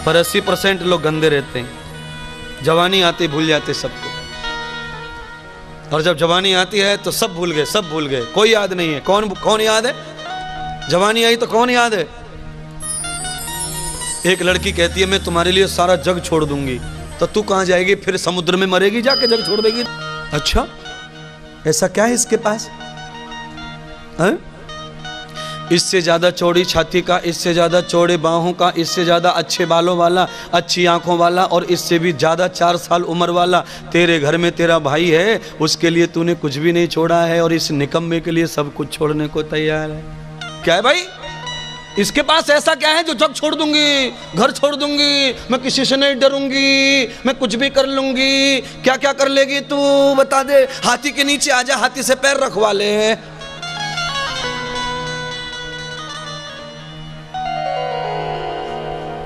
पर 80% लोग गंदे रहते हैं। जवानी आती भूल जाते सबको, और जब जवानी आती है तो सब भूल गए, सब भूल गए, कोई याद नहीं है। कौन कौन याद है? जवानी आई तो कौन याद है? एक लड़की कहती है मैं तुम्हारे लिए सारा जग छोड़ दूंगी, तो तू कहां जाएगी? फिर समुद्र में मरेगी जाके, जग छोड़ देगी। अच्छा, ऐसा क्या है इसके पास? है? इससे ज्यादा चौड़ी छाती का, इससे ज्यादा चौड़े बाहों का, इससे ज्यादा अच्छे बालों वाला, अच्छी आंखों वाला, और इससे भी ज्यादा 4 साल उम्र वाला तेरे घर में तेरा भाई है, उसके लिए तूने कुछ भी नहीं छोड़ा है, और इस निकम्मे के लिए सब कुछ छोड़ने को तैयार है। क्या है भाई इसके पास? ऐसा क्या है जो जग छोड़ दूंगी, घर छोड़ दूंगी, मैं किसी से नहीं डरूंगी, मैं कुछ भी कर लूंगी? क्या क्या कर लेगी तू बता दे। हाथी के नीचे आजा, हाथी से पैर रखवा ले।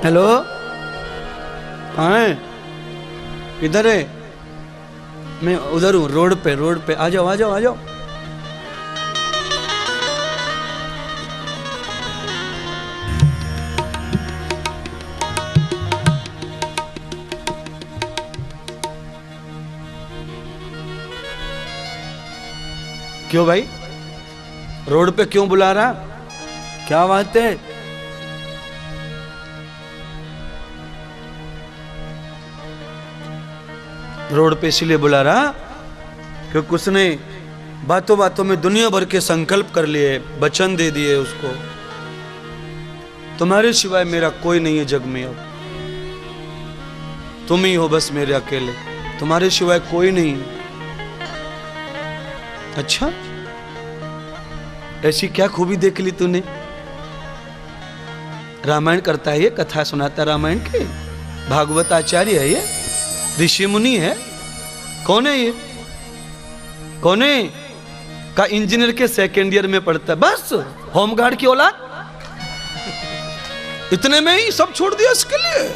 हेलो, कहाँ है? इधर है? मैं उधर हूँ, रोड पे, रोड पे। आ जाओ आ जाओ आ जाओ। क्यों भाई, रोड पे क्यों बुला रहा? क्या बात है? रोड पे इसलिए बुला रहा क्योंकि उसने बातों बातों में दुनिया भर के संकल्प कर लिए, वचन दे दिए उसको, तुम्हारे सिवाय मेरा कोई नहीं है जग में, अब तुम ही हो बस मेरे अकेले, तुम्हारे सिवाय कोई नहीं। अच्छा, ऐसी क्या खूबी देख ली तूने? रामायण करता है ये, कथा सुनाता रामायण के, भागवत आचार्य है ये, ऋषि मुनि है। कौन है ये? कौन है? का इंजीनियर के 2nd ईयर में पढ़ता है, बस होमगार्ड की औलाद। इतने में ही सब छोड़ दिया इसके लिए।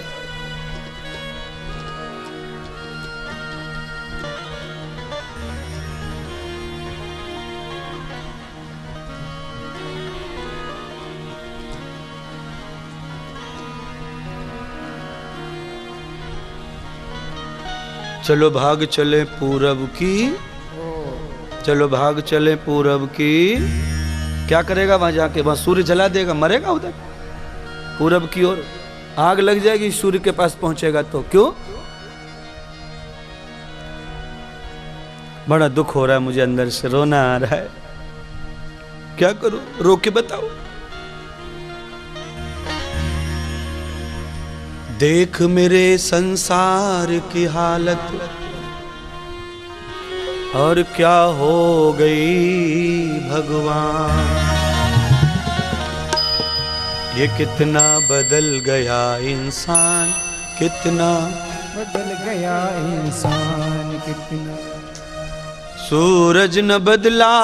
चलो भाग चले पूरब की, चलो भाग चले पूरब की। क्या करेगा वहां जाके? वहां सूर्य जला देगा, मरेगा उधर पूरब की ओर, आग लग जाएगी सूर्य के पास पहुंचेगा तो। क्यों? बड़ा दुख हो रहा है मुझे, अंदर से रोना आ रहा है। क्या करूं? रो के बताओ। देख मेरे संसार की हालत, और क्या हो गई भगवान, ये कितना बदल गया इंसान, कितना बदल गया इंसान, कितना। सूरज न बदला,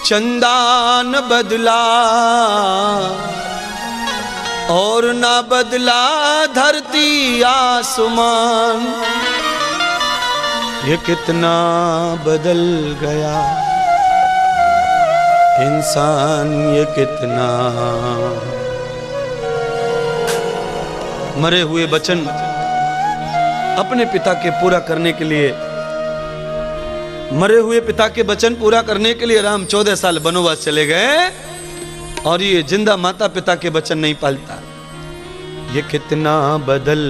चंदा न बदला, और ना बदला धरती आसमान, ये कितना बदल गया इंसान, ये कितना। मरे हुए वचन अपने पिता के पूरा करने के लिए, मरे हुए पिता के वचन पूरा करने के लिए राम 14 साल वनवास चले गए, और ये जिंदा माता पिता के वचन नहीं पालता। ये कितना बदल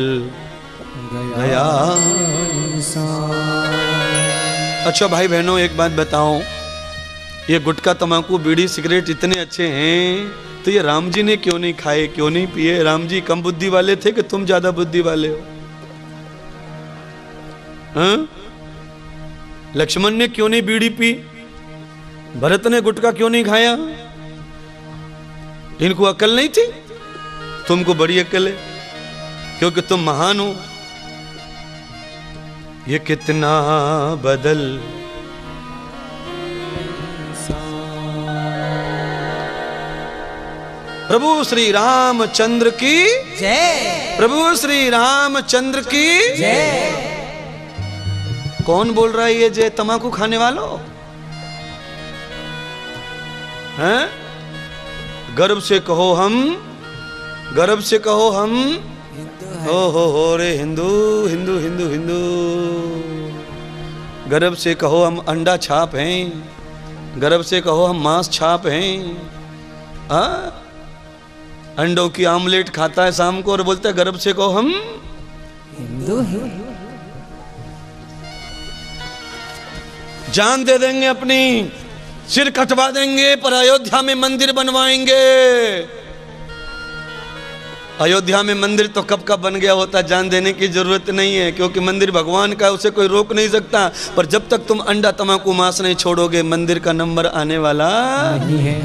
गया इंसान। अच्छा भाई बहनों, एक बात बताओ, ये गुटखा तंबाकू बीड़ी सिगरेट इतने अच्छे हैं, तो ये राम जी ने क्यों नहीं खाए, क्यों नहीं पिए? राम जी कम बुद्धि वाले थे कि तुम ज्यादा बुद्धि वाले हो? हाँ? लक्ष्मण ने क्यों नहीं बीड़ी पी? भरत ने गुटखा क्यों नहीं खाया? इनको अकल नहीं थी? तुमको बड़ी अकल है क्योंकि तुम महान हो। ये कितना बदल प्रभु श्री रामचंद्र की जय, प्रभु श्री रामचंद्र की जय। कौन बोल रहा है ये जय? तंबाकू खाने वालों हैं? गर्व से कहो हम गर्व से कहो हम हो रे हिंदू हिंदू हिंदू हिंदू। गर्व से कहो हम अंडा छाप हैं, गर्व से कहो हम मांस छाप हैं। अंडों की आमलेट खाता है शाम को और बोलता है गर्व से कहो हम हिंदू हैं। जान दे देंगे अपनी, सिर कटवा देंगे, पर अयोध्या में मंदिर बनवाएंगे। अयोध्या में मंदिर तो कब का बन गया होता, जान देने की जरूरत नहीं है, क्योंकि मंदिर भगवान का है, उसे कोई रोक नहीं सकता। पर जब तक तुम अंडा तंबाकू मांस नहीं छोड़ोगे, मंदिर का नंबर आने वाला नहीं है।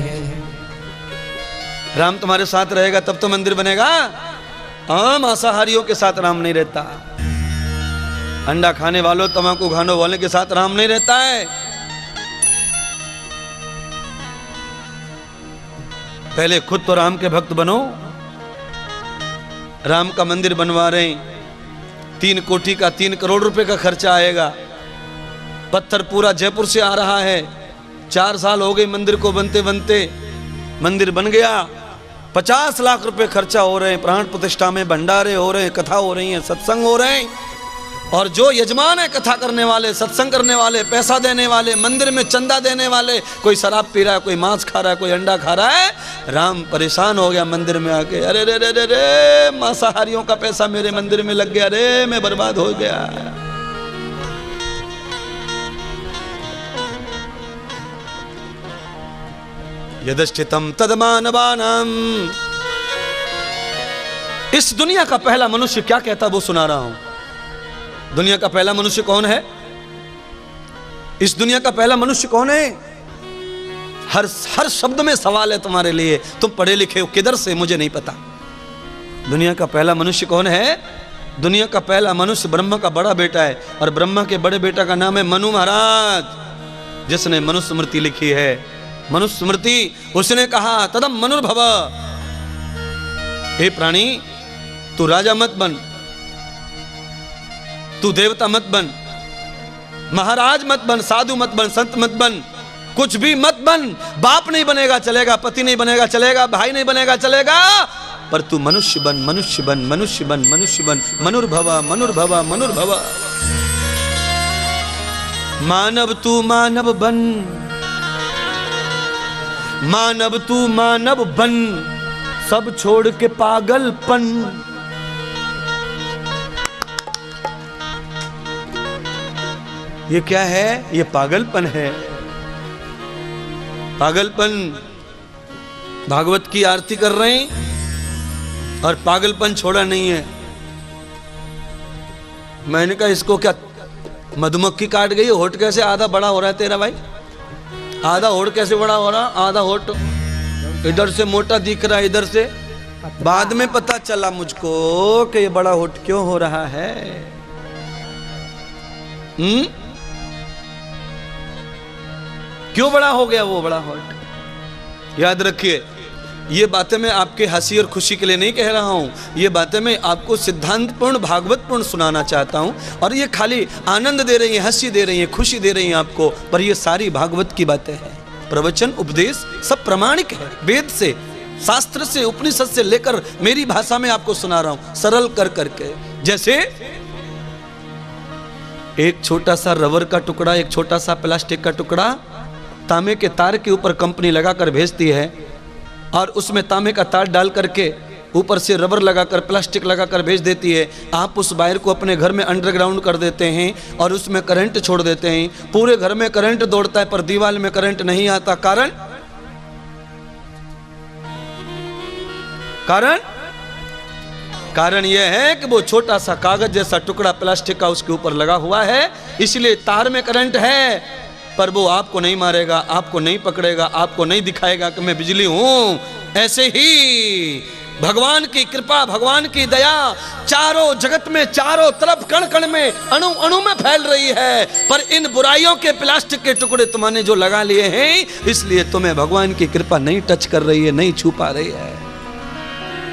राम तुम्हारे साथ रहेगा तब तो मंदिर बनेगा। मांसाहारियों के साथ राम नहीं रहता, अंडा खाने वालों तंबाकू खाने वालों के साथ राम नहीं रहता है। पहले खुद तो राम के भक्त बनो। राम का मंदिर बनवा रहे हैं, 3 कोटी का 3 करोड़ रुपए का खर्चा आएगा। पत्थर पूरा जयपुर से आ रहा है। 4 साल हो गए मंदिर को बनते बनते, मंदिर बन गया। 50 लाख रुपए खर्चा हो रहे हैं, प्राण प्रतिष्ठा में भंडारे हो रहे हैं, कथा हो रही है, सत्संग हो रहे हैं। और जो यजमान है, कथा करने वाले, सत्संग करने वाले, पैसा देने वाले, मंदिर में चंदा देने वाले, कोई शराब पी रहा है, कोई मांस खा रहा है, कोई अंडा खा रहा है। राम परेशान हो गया मंदिर में आके, अरे रे रे रे रे, मांसाहारियों का पैसा मेरे मंदिर में लग गया रे, मैं बर्बाद हो गया। यदश्चितम तदमानवानाम। इस दुनिया का पहला मनुष्य क्या कहता वो सुना रहा हूं। दुनिया का पहला मनुष्य कौन है? इस दुनिया का पहला मनुष्य कौन है? हर शब्द में सवाल है तुम्हारे लिए। तुम पढ़े लिखे हो किधर से मुझे नहीं पता। दुनिया का पहला मनुष्य कौन है? दुनिया का पहला मनुष्य ब्रह्मा का बड़ा बेटा है, और ब्रह्मा के बड़े बेटा का नाम है मनु महाराज, जिसने मनुस्मृति लिखी है। मनुस्मृति, उसने कहा तदम मनुर्भव, हे प्राणी तू राजा मत बन, तू देवता मत बन, महाराज मत बन, साधु मत बन, संत मत बन, कुछ भी मत बन। बाप नहीं बनेगा चलेगा, पति नहीं बनेगा चलेगा, भाई नहीं बनेगा चलेगा, पर तू मनुष्य बन, मनुष्य बन, मनुष्य बन, मनुष्य बन। मनुर्भव मनुर्भव मनुर्भव। मानव तू मानव बन, मानव तू मानव बन, सब छोड़ के पागलपन। ये क्या है? ये पागलपन है, पागलपन। भागवत की आरती कर रहे हैं और पागलपन छोड़ा नहीं है। मैंने कहा इसको क्या मधुमक्खी काट गई? होठ कैसे आधा बड़ा हो रहा है तेरा भाई? आधा होठ कैसे बड़ा हो रहा? आधा होठ इधर से मोटा दिख रहा है, इधर से। बाद में पता चला मुझको कि ये बड़ा होठ क्यों हो रहा है। क्यों बड़ा हो गया वो बड़ा होठ? याद रखिए, ये बातें मैं आपके हंसी और खुशी के लिए नहीं कह रहा हूँ। ये बातें मैं आपको सिद्धांतपूर्ण भागवतपूर्ण सुनाना चाहता हूँ, और ये खाली आनंद दे रही है, हंसी दे रही है, खुशी दे रही है आपको, पर ये सारी भागवत की बातें हैं। प्रवचन उपदेश सब प्रमाणिक है, वेद से, शास्त्र से, उपनिषद से लेकर मेरी भाषा में आपको सुना रहा हूँ, सरल कर करके। जैसे एक छोटा सा रबर का टुकड़ा, एक छोटा सा प्लास्टिक का टुकड़ा तांबे के तार के ऊपर कंपनी लगाकर भेजती है, और उसमें तांबे का तार डाल करके ऊपर से रबर लगाकर, प्लास्टिक लगाकर भेज देती है। आप उस वायर को अपने घर में अंडरग्राउंड कर देते हैं और उसमें करंट छोड़ देते हैं। पूरे घर में करंट दौड़ता है, पर दीवार में करंट नहीं आता। कारण कारण कारण यह है कि वो छोटा सा कागज जैसा टुकड़ा प्लास्टिक का उसके ऊपर लगा हुआ है, इसलिए तार में करंट है, पर वो आपको नहीं मारेगा, आपको नहीं पकड़ेगा, आपको नहीं दिखाएगा कि मैं बिजली हूं। ऐसे ही भगवान की कृपा, भगवान की दया चारों जगत में, चारों तरफ, कण कण में, अणु अणु में फैल रही है, पर इन बुराइयों के प्लास्टिक के टुकड़े तुम्हारे जो लगा लिए हैं, इसलिए तुम्हें भगवान की कृपा नहीं टच कर रही है, नहीं छू पा रही है।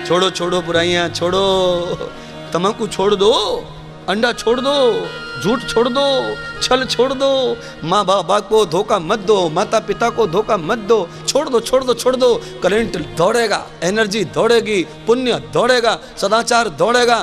छोड़ो छोड़ो बुराइयां, छोड़ो, तम्बाकू छोड़ दो, अंडा छोड़ दो, झूठ छोड़ दो, छल छोड़ दो, माँ बाबा को धोखा मत दो, माता पिता को धोखा मत दो, छोड़ दो छोड़ दो छोड़ दो। करंट दौड़ेगा, एनर्जी दौड़ेगी, पुण्य दौड़ेगा, सदाचार दौड़ेगा,